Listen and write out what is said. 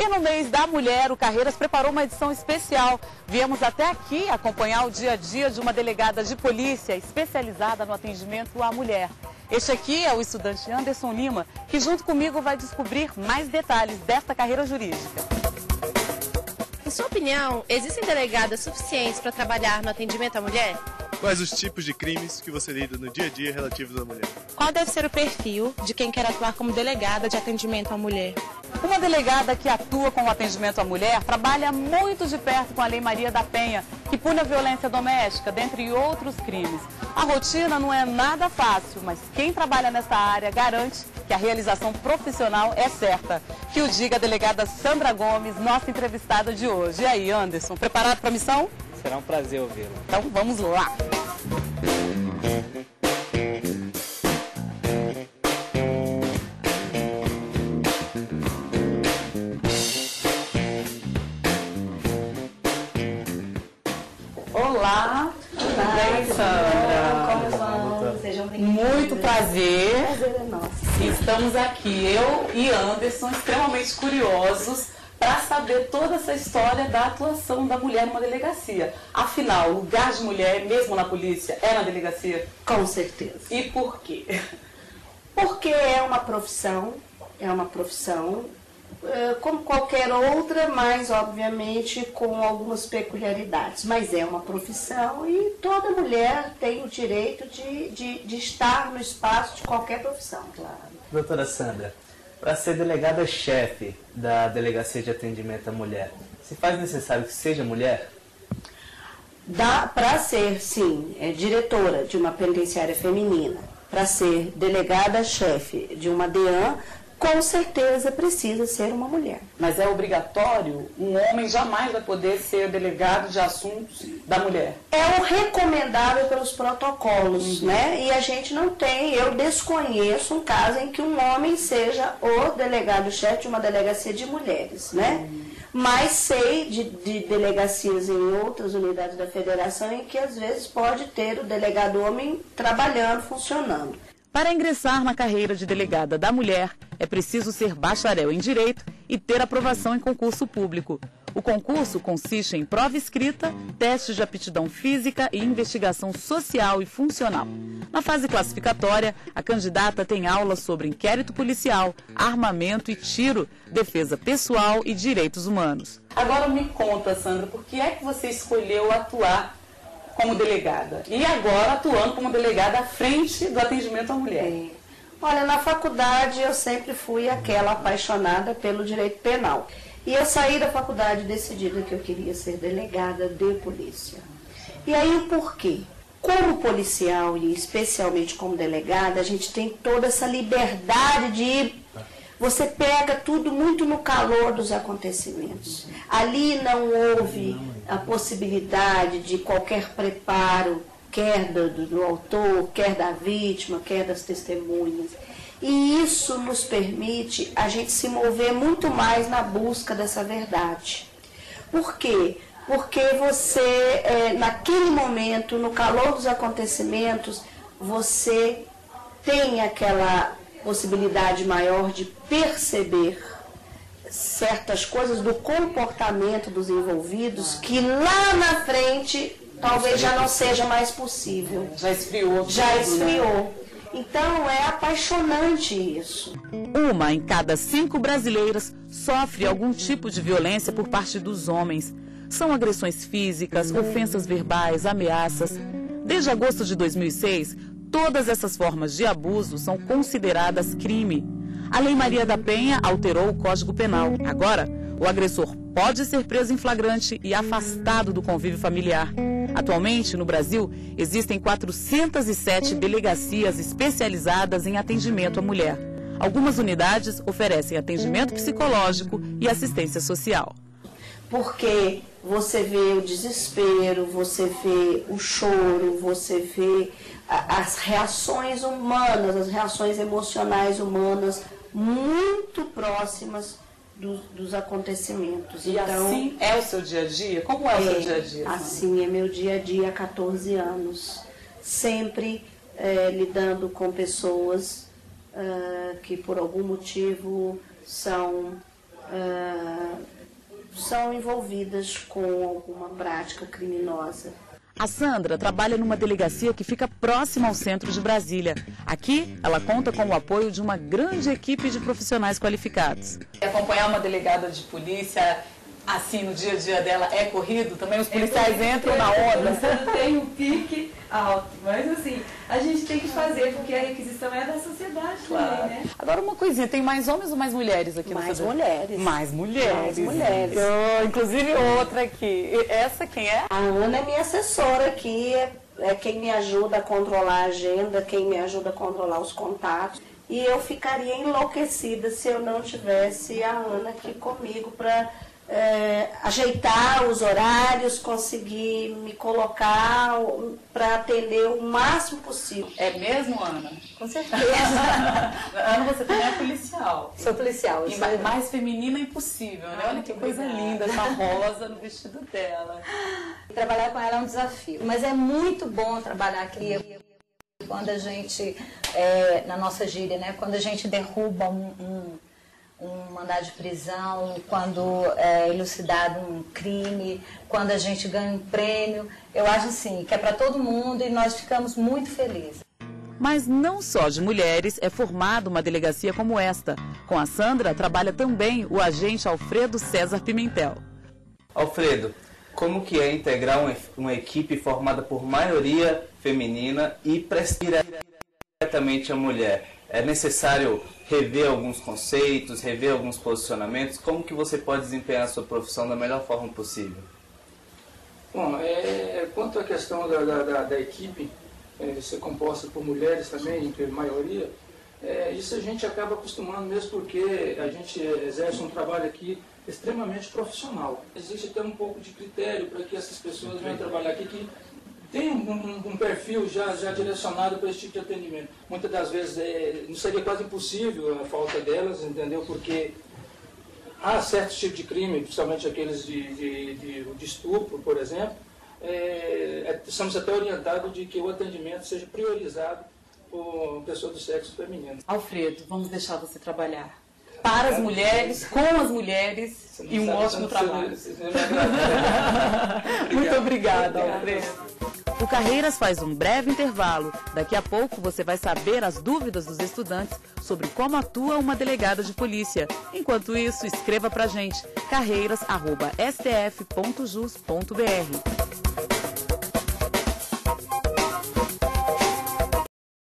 E no mês da mulher, o Carreiras preparou uma edição especial. Viemos até aqui acompanhar o dia a dia de uma delegada de polícia especializada no atendimento à mulher. Este aqui é o estudante Anderson Lima, que junto comigo vai descobrir mais detalhes desta carreira jurídica. Em sua opinião, existem delegadas suficientes para trabalhar no atendimento à mulher? Quais os tipos de crimes que você lida no dia a dia relativos à mulher? Qual deve ser o perfil de quem quer atuar como delegada de atendimento à mulher? Uma delegada que atua com o atendimento à mulher trabalha muito de perto com a Lei Maria da Penha, que pune a violência doméstica, dentre outros crimes. A rotina não é nada fácil, mas quem trabalha nessa área garante que a realização profissional é certa. Que o diga a delegada Sandra Gomes, nossa entrevistada de hoje. E aí, Anderson, preparado para a missão? Será um prazer ouvi-lo. Então vamos lá. Olá, tudo bem, Sandra? Como vão? Sejam bem-vindos. Muito prazer. Prazer é nosso. Estamos aqui, eu e Anderson, extremamente curiosos para saber toda essa história da atuação da mulher numa delegacia. Afinal, o lugar de mulher, mesmo na polícia, é na delegacia? Com certeza. E por quê? Porque é uma profissão como qualquer outra, mas obviamente com algumas peculiaridades. Mas é uma profissão e toda mulher tem o direito de estar no espaço de qualquer profissão, claro. Doutora Sandra, para ser delegada-chefe da Delegacia de Atendimento à Mulher, se faz necessário que seja mulher? Dá para ser, sim, diretora de uma penitenciária feminina, para ser delegada-chefe de uma DEAN, com certeza precisa ser uma mulher. Mas é obrigatório? Um homem jamais vai poder ser delegado de assuntos da mulher? É o recomendável pelos protocolos, né? E a gente não tem, eu desconheço um caso em que um homem seja o delegado-chefe de uma delegacia de mulheres, né? Mas sei de delegacias em outras unidades da federação em que às vezes pode ter o delegado homem trabalhando, funcionando. Para ingressar na carreira de delegada da mulher, é preciso ser bacharel em Direito e ter aprovação em concurso público. O concurso consiste em prova escrita, testes de aptidão física e investigação social e funcional. Na fase classificatória, a candidata tem aulas sobre inquérito policial, armamento e tiro, defesa pessoal e direitos humanos. Agora me conta, Sandra, por que é que você escolheu atuar como delegada e agora atuando como delegada à frente do atendimento à mulher? Olha, na faculdade eu sempre fui aquela apaixonada pelo direito penal. E eu saí da faculdade decidida que eu queria ser delegada de polícia. E aí o porquê? Como policial e especialmente como delegada, a gente tem toda essa liberdade de ir. Você pega tudo muito no calor dos acontecimentos. Ali não houve a possibilidade de qualquer preparo, quer do autor, quer da vítima, quer das testemunhas. E isso nos permite a gente se mover muito mais na busca dessa verdade. Por quê? Porque você, naquele momento, no calor dos acontecimentos, você tem aquela possibilidade maior de perceber certas coisas do comportamento dos envolvidos que lá na frente talvez já não seja mais possível. Já esfriou. Já esfriou. Então é apaixonante isso. Uma em cada 5 brasileiras sofre algum tipo de violência por parte dos homens. São agressões físicas, ofensas verbais, ameaças. Desde agosto de 2006, todas essas formas de abuso são consideradas crime. A Lei Maria da Penha alterou o Código Penal. Agora, o agressor pode ser preso em flagrante e afastado do convívio familiar. Atualmente, no Brasil, existem 407 delegacias especializadas em atendimento à mulher. Algumas unidades oferecem atendimento psicológico e assistência social. Porque você vê o desespero, você vê o choro, você vê as reações humanas, as reações emocionais humanas muito próximas dos acontecimentos. E então, assim é o seu dia a dia? Como é o seu dia a dia? Assim é meu dia a dia há 14 anos. Sempre lidando com pessoas que por algum motivo são são envolvidas com alguma prática criminosa. A Sandra trabalha numa delegacia que fica próxima ao centro de Brasília. Aqui, ela conta com o apoio de uma grande equipe de profissionais qualificados. Acompanhar uma delegada de polícia, assim, no dia a dia dela, é corrido? Também os policiais entram na onda? Você tem um pique alto, mas assim, a gente tem que fazer, porque a requisição é da sociedade também, né? Agora uma coisinha, tem mais homens ou mais mulheres aqui? Mais mulheres. Mais mulheres. Mais mulheres. Inclusive outra aqui. Essa quem é? A Ana é minha assessora aqui, é quem me ajuda a controlar a agenda, quem me ajuda a controlar os contatos. E eu ficaria enlouquecida se eu não tivesse a Ana aqui comigo para ajeitar os horários, conseguir me colocar para atender o máximo possível. É mesmo, Ana? Com certeza. Ana, você também é policial. Sou policial. E mais feminina impossível, né? Olha que coisa linda, essa rosa no vestido dela. Trabalhar com ela é um desafio, mas é muito bom trabalhar aqui. Quando a gente, na nossa gíria, né? Quando a gente derruba um mandado de prisão, quando é elucidado um crime, quando a gente ganha um prêmio, eu acho assim, que é para todo mundo e nós ficamos muito felizes. Mas não só de mulheres é formada uma delegacia como esta. Com a Sandra trabalha também o agente Alfredo César Pimentel. Alfredo, como que é integrar uma equipe formada por maioria feminina e prestar diretamente a mulher? É necessário rever alguns conceitos, rever alguns posicionamentos? Como que você pode desempenhar a sua profissão da melhor forma possível? Bom, quanto à questão da equipe ser composta por mulheres também, em maioria, isso a gente acaba acostumando mesmo porque a gente exerce um trabalho aqui extremamente profissional. Existe até um pouco de critério para que essas pessoas venham trabalhar aqui que tem um perfil já direcionado para esse tipo de atendimento. Muitas das vezes não seria quase impossível a falta delas, entendeu? Porque há certos tipos de crime, principalmente aqueles de estupro, por exemplo, somos até orientados de que o atendimento seja priorizado por pessoa do sexo feminino. Alfredo, vamos deixar você trabalhar para as mulheres, com as mulheres e um ótimo trabalho. Muito obrigada, Alfredo. O Carreiras faz um breve intervalo. Daqui a pouco você vai saber as dúvidas dos estudantes sobre como atua uma delegada de polícia. Enquanto isso, escreva pra gente carreiras@stf.jus.br.